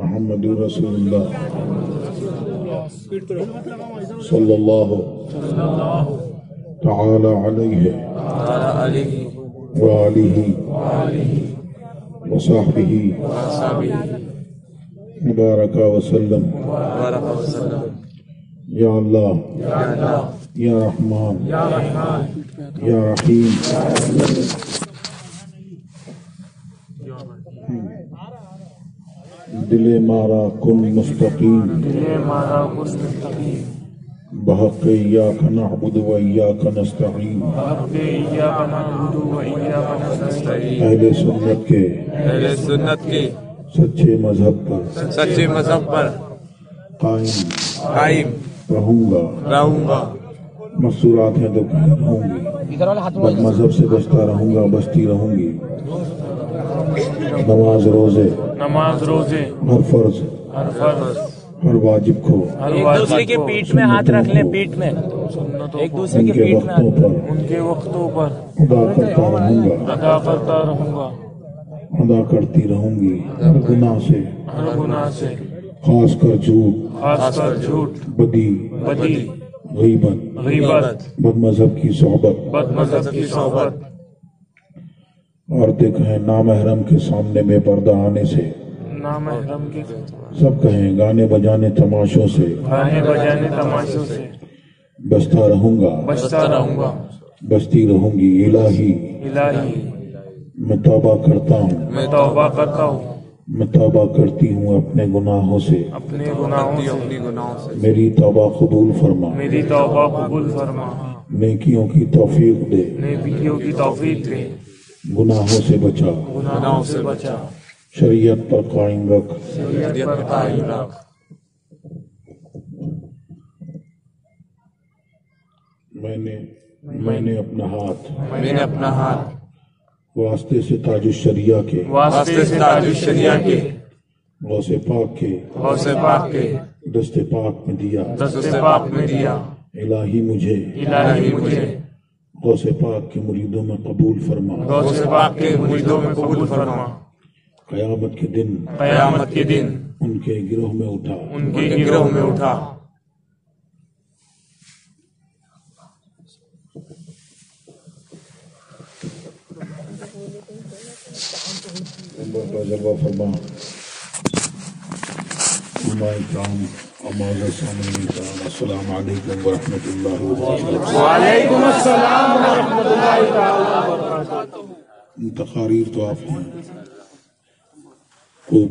محمد رسول اللہ صلی اللہ تعالی علیہ وآلہ وصحبہ مبارک وسلم۔ یا اللہ یا رحمان یا رحیم۔ دل مارا کن مستقیم بحق ایاک نعبد و ایاک نستعین۔ اہل سنت کے سچے مذہب پر قائم رہوں گا۔ مستورات ہیں تو قائم رہوں گی، بد مذہب سے بچتا رہوں گا، بچتی رہوں گی۔ نماز روزے ہر فرض ہر واجب کو ایک دوسرے کے پیٹھ میں ہاتھ رکھ لیں، پیٹھ میں ایک دوسرے کے پیٹھ میں ان کے وقتوں پر ادا کرتا رہوں گا، ادا کرتی رہوں گی۔ ہر گناہ سے خاص کر جھوٹ، بدی، غیبت، بد مذہب کی صحبت۔ عورتیں کہیں نامحرم کے سامنے بے پردہ آنے سے، سب کہیں گانے بجانے تماشوں سے، بچتا رہوں گا، بچتی رہوں گی۔ الہی میں توبہ کرتا ہوں، میں توبہ کرتی ہوں اپنے گناہوں سے، میری توبہ قبول فرما، نیکیوں کی توفیق دے، گناہوں سے بچا، شریعت پر قائم رکھ۔ میں نے اپنا ہاتھ واسطے سے تاج الشریعہ کے غوث پاک کے دست پاک میں دیا۔ الہی مجھے غوث پاک کے مریدوں میں قبول فرما، قیامت کے دن ان کے گروہ میں اٹھا۔ جلوہ فرما کرام، السلام علیکم ورحمۃ اللہ وبرکاتہ۔ وعلیکم السلام ورحمۃ اللہ تعالی وبرکاتہ۔ تقاریر تو آپ ہیں خوب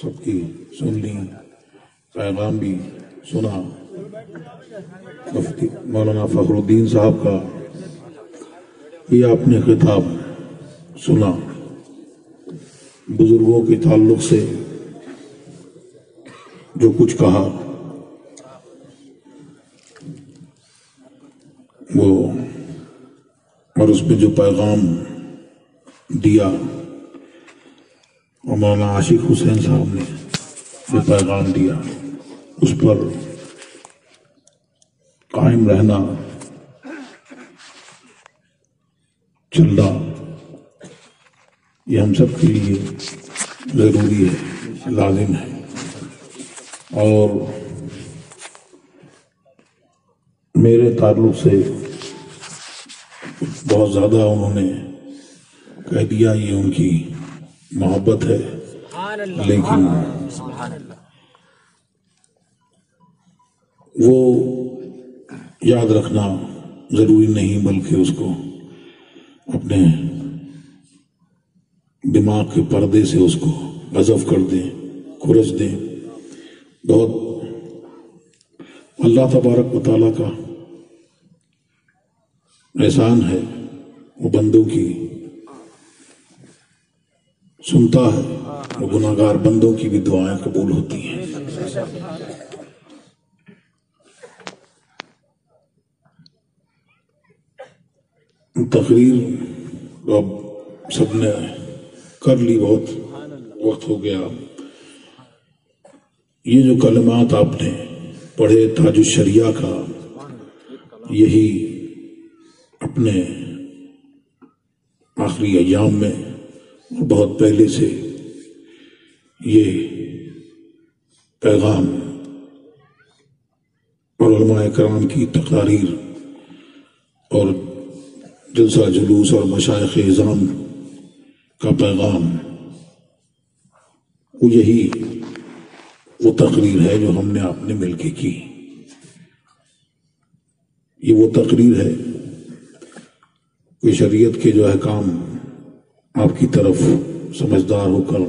سب کی سن لی، پیغام بھی سنا۔ مفتی مولانا فخر الدین صاحب کا یہ آپ نے خطاب سنا، بزرگوں کے تعلق سے جو کچھ کہا وہ، اور اس پہ جو پیغام دیا، اور مولانا عاشق حسین صاحب نے جو پیغام دیا، اس پر قائم رہنا، چلنا، یہ ہم سب کے لیے ضروری ہے، لازم ہے۔ اور میرے تعلق سے بہت زیادہ انہوں نے کہہ دیا، یہ ان کی محبت ہے، لیکن وہ یاد رکھنا ضروری نہیں، بلکہ اس کو اپنے دماغ کے پردے سے اس کو حذف کر دیں، کھرچ دیں۔ بہت اللہ تبارک و تعالیٰ کا احسان ہے، وہ بندوں کی سنتا ہے، وہ گناہ گار بندوں کی بھی دعائیں قبول ہوتی ہیں۔ تقریر اب سب نے کر لی، بہت وقت ہو گیا۔ یہ جو کلمات آپ نے پڑھے تاج الشریعہ کا، یہی اپنے آخری ایام میں اور بہت پہلے سے یہ پیغام اور علماء کرام کی تقاریر اور جلسہ جلوس اور مشائخ اعظام کا پیغام وہ تقریر ہے جو ہم نے آپ نے مل کے کی. یہ وہ تقریر ہے کہ شریعت کے جو احکام آپ کی طرف سمجھدار ہو کر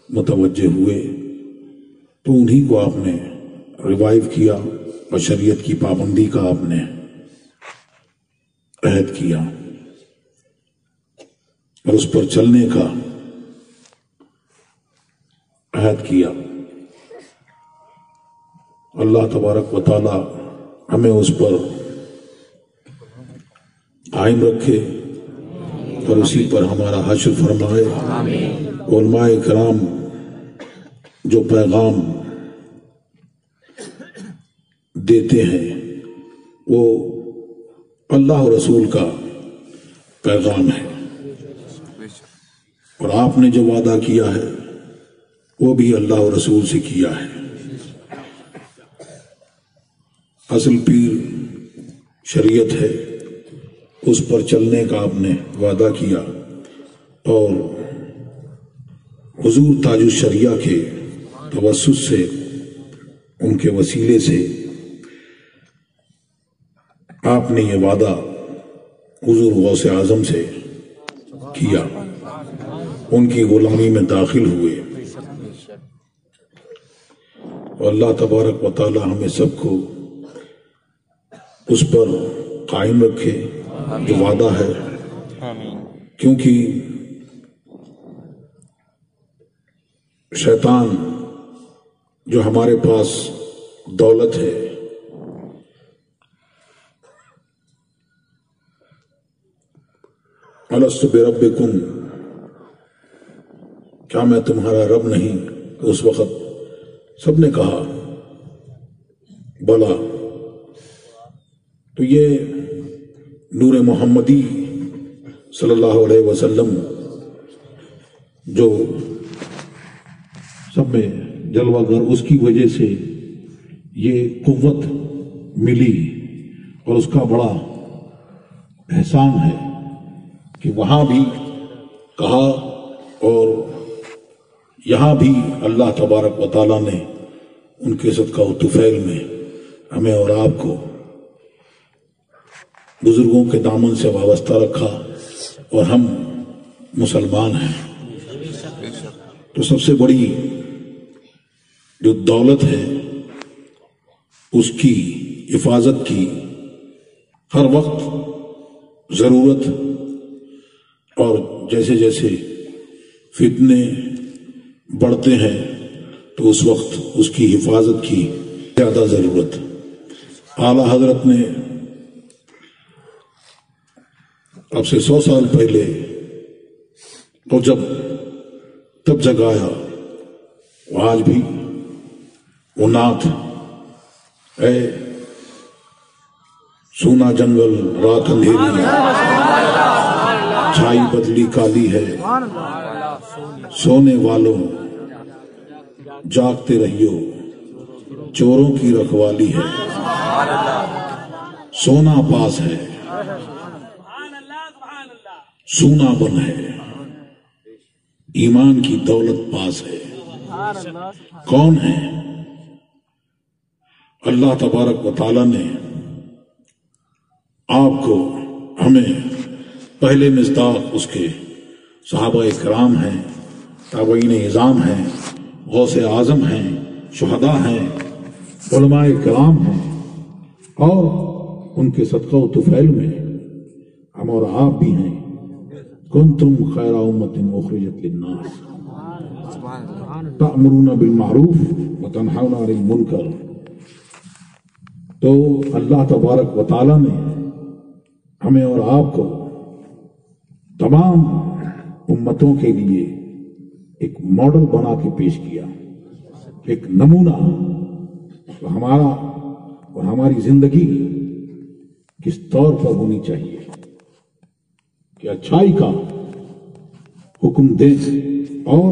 متوجہ ہوئے تو انہی کو آپ نے ریوائیو کیا اور شریعت کی پابندی کا آپ نے عہد کیا اور اس پر چلنے کا عہد کیا. اللہ تبارک و تعالی ہمیں اس پر قائم رکھے اور اسی پر ہمارا حشر فرمائے. علماء کرام جو پیغام دیتے ہیں وہ اللہ اور رسول کا پیغام ہے، اور آپ نے جو وعدہ کیا ہے وہ بھی اللہ اور رسول سے کیا ہے. اصل پیر شریعت ہے، اس پر چلنے کا آپ نے وعدہ کیا اور حضور تاج الشریعہ کے توسط سے ان کے وسیلے سے آپ نے یہ وعدہ حضور غوث اعظم سے کیا، ان کی غلامی میں داخل ہوئے. اور اللہ تبارک و تعالی ہمیں سب کو اس پر قائم رکھے جو وعدہ ہے، کیونکہ شیطان جو ہمارے پاس دولت ہے الست بربکم، کیا میں تمہارا رب نہیں؟ اس وقت سب نے کہا بلا. تو یہ نور محمدی صلی اللہ علیہ وسلم جو سب میں جلوہ گر، اس کی وجہ سے یہ قوت ملی اور اس کا بڑا احسان ہے کہ وہاں بھی کہا اور یہاں بھی اللہ تبارک و تعالیٰ نے ان کے صدقہ و طفیل میں ہمیں اور آپ کو بزرگوں کے دامن سے وابستہ رکھا اور ہم مسلمان ہیں. تو سب سے بڑی جو دولت ہے اس کی حفاظت کی ہر وقت ضرورت، اور جیسے جیسے فتنے بڑھتے ہیں تو اس وقت اس کی حفاظت کی زیادہ ضرورت. اعلیٰ حضرت نے اب سے 100 سال پہلے تو تب جگایا، آج بھی وہ نعت اے سونا جنگل رات اندھیری چھائی بدلی کالی ہے، سونے والوں جاگتے رہیو چوروں کی رکھوالی ہے، سونا پاس ہے سونا بن ہے، ایمان کی دولت پاس ہے. کون ہے؟ اللہ تبارک و تعالی نے آپ کو ہمیں پہلے مصداق اس کے صحابہ کرام ہیں، تابعین اعظام ہیں، غوث اعظم ہیں، شہداء ہیں، علماء کرام ہیں، اور ان کے صدقہ و طفیل میں ہم اور آپ بھی ہیں. کنتم خیر امۃ اخرجت للناس تأمرون بالمعروف وتنہون عن المنکر. تو اللہ تبارک و تعالی نے ہمیں اور آپ کو تمام امتوں کے لیے ایک ماڈل بنا کے پیش کیا، ایک نمونہ. ہمارا اور ہماری زندگی کس طور پر ہونی چاہیے کہ اچھائی کا حکم دیں اور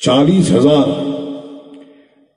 40,000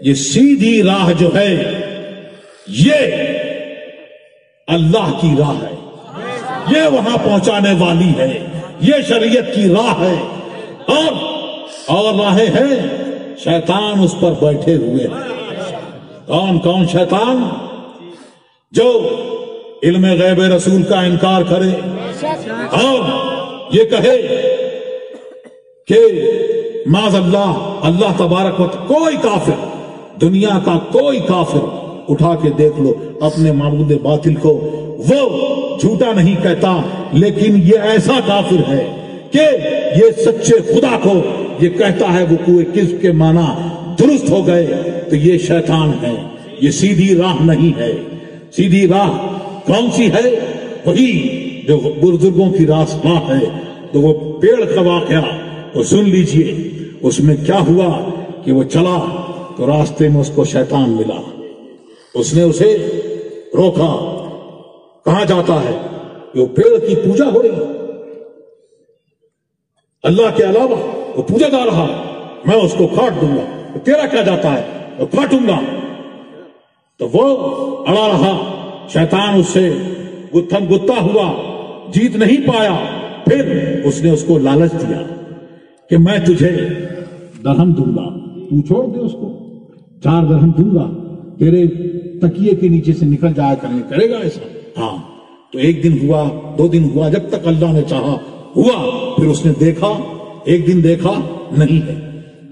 یہ سیدھی راہ جو ہے یہ اللہ کی راہ ہے، یہ وہاں پہنچانے والی ہے، یہ شریعت کی راہ ہے، اور راہیں ہیں شیطان اس پر بیٹھے ہوئے ہیں۔ کون کون شیطان؟ جو علم غیب رسول کا انکار کرے اور یہ کہے کہ معاذ اللہ تبارک و تعالی، کوئی کافر، دنیا کا کوئی کافر اٹھا کے دیکھ لو اپنے معبود باطل کو، وہ جھوٹا نہیں کہتا، لیکن یہ ایسا کافر ہے کہ یہ سچے خدا کو یہ کہتا ہے وقوع کذب کے معنی درست ہو گئے، تو یہ شیطان ہے، یہ سیدھی راہ نہیں ہے۔ سیدھی راہ کون سی ہے؟ وہی جو بزرگوں کی راستہ ہے۔ تو وہ پیڑ کا واقعہ وہ سن لیجئے، اس میں کیا ہوا کہ وہ چلا تو راستے میں اس کو شیطان ملا، اس نے اسے روکا، کہاں جاتا ہے؟ وہ پیڑ کی پوجا ہو رہی ہے، اللہ کے علاوہ وہ پوجا گا رہا، میں اس کو کاٹ دوں گا، تیرا کیا جاتا ہے؟ وہ کاٹوں گا۔ تو وہ اڑا رہا، شیطان اس سے گتا ہوا، جیت نہیں پایا، پھر اس نے اس کو لالچ دیا کہ میں تجھے درہم دوں گا، تو چھوڑ دے اس کو، 4 درہم دوں گا، تیرے تکیے کے نیچے سے نکل جایا کرے گا ایسا؟ ہاں۔ تو 1 دن ہوا، 2 دن ہوا، جب تک اللہ نے چاہا ہوا، پھر اس نے دیکھا، 1 دن دیکھا نہیں ہے،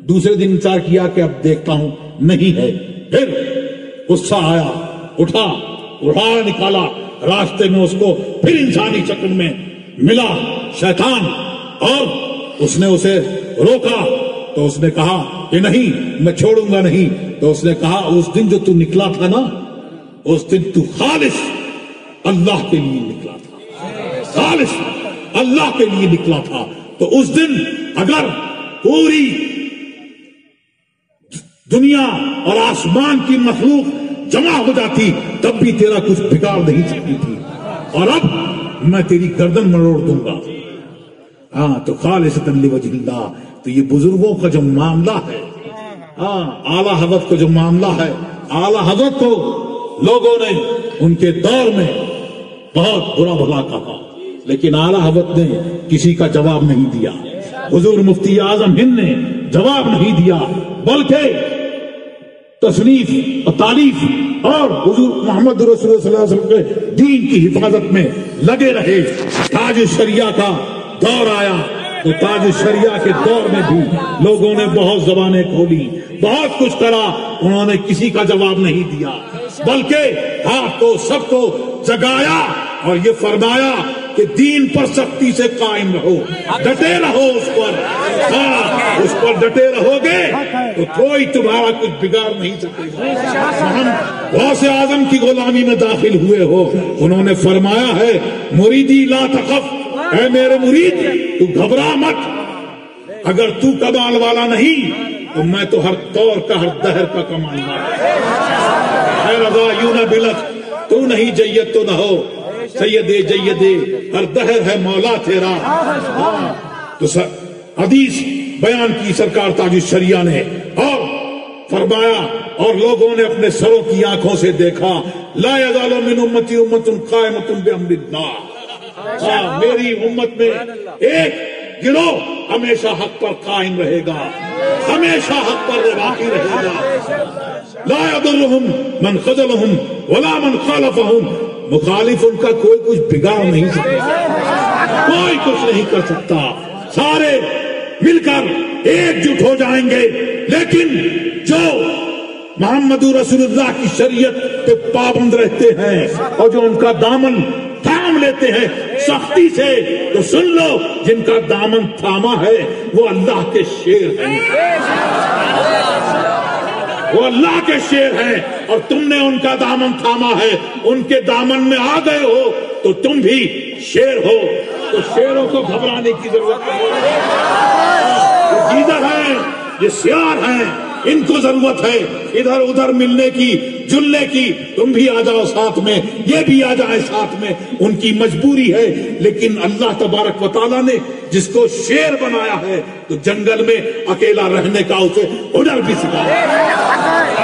دوسرے دن انتظار کیا کہ اب دیکھتا ہوں نہیں ہے، پھر غصہ آیا، اٹھا نکالا، راستے میں اس کو پھر انسانی شکل میں ملا شیطان، اور اس نے اسے روکا، تو اس نے کہا کہ نہیں میں چھوڑوں گا نہیں۔ تو اس نے کہا اس دن جو تو نکلا تھا نا، اس دن تو خالص اللہ کے لیے نکلا تھا، خالص اللہ کے لیے نکلا تھا، تو اس دن اگر پوری دنیا اور آسمان کی مخلوق جمع ہو جاتی تب بھی تیرا کچھ بگاڑ نہیں سکتی تھی، اور اب میں تیری گردن مروڑ دوں گا۔ ہاں، تو خالصۃ لوجہ اللہ۔ تو یہ بزرگوں کا جو معاملہ ہے، اعلیٰ حضرت کا جو معاملہ ہے، اعلیٰ حضرت کو لوگوں نے ان کے دور میں بہت برا بھلا کہا، لیکن اعلیٰ حضرت نے کسی کا جواب نہیں دیا، حضور مفتی اعظم ہند نے جواب نہیں دیا، بلکہ تصنیف اور تعریف اور حضور محمد رسول اللہ صلی اللہ علیہ وسلم کے دین کی حفاظت میں لگے رہے۔ تاج شریعہ کا دور آیا تو تاج شریعہ کے دور میں بھی لوگوں نے بہت زبانیں کھولی، بہت کچھ کرا، انہوں نے کسی کا جواب نہیں دیا، بلکہ آپ کو سب کو جگایا اور یہ فرمایا کہ دین پر سختی سے قائم رہو، ڈٹے رہو اس پر، اس پر ڈٹے رہو گے تو کوئی تمہارا کچھ بگاڑ نہیں سکے گا۔ ہم غوث اعظم کی غلامی میں داخل ہوئے ہو، انہوں نے فرمایا ہے مریدی لا تخف، اے میرے مرید تو گھبرا مت، اگر تو کمال والا نہیں تو میں تو ہر دور کا ہر دہر کا کمال والا، اے رضا یوں نہ بلک، تو نہیں جید تو نہ ہو، سیدے جیدے ہر دہر ہے مولا تیرا۔ تو حدیث بیان کی سرکار تاج الشریعہ نے، اور فرمایا اور لوگوں نے اپنے سروں کی آنکھوں سے دیکھا، لا یزال من امتی امت قائمۃ بامر اللہ، میری امت میں ایک گروہ ہمیشہ حق پر قائم رہے گا، ہمیشہ حق پر باقی رہے گا، لا یضرهم من خذلهم ولا من خالفهم، مخالف ان کا کوئی کچھ بگاڑ نہیں سکتا، کوئی کچھ نہیں کر سکتا، سارے مل کر ایک جٹ ہو جائیں گے، لیکن جو محمد رسول اللہ کی شریعت پہ پابند رہتے ہیں اور جو ان کا دامن تھام لیتے ہیں سختی سے، تو سن لو جن کا دامن تھاما ہے وہ اللہ کے شیر ہیں، وہ اللہ کے شیر ہیں، اور تم نے ان کا دامن تھاما ہے، ان کے دامن میں آ گئے ہو تو تم بھی شیر ہو، تو شیروں کو گھبرانے کی ضرورت نہیں، یہ جیدر ہیں، یہ سیار ہیں، ان کو ضرورت ہے ادھر ادھر ملنے کی، جلنے کی، تم بھی آ جاؤ ساتھ میں، یہ بھی آ جائے ساتھ میں، ان کی مجبوری ہے، لیکن اللہ تبارک و تعالیٰ نے جس کو شیر بنایا ہے تو جنگل میں اکیلا رہنے کا اسے ہنر بھی سکھایا۔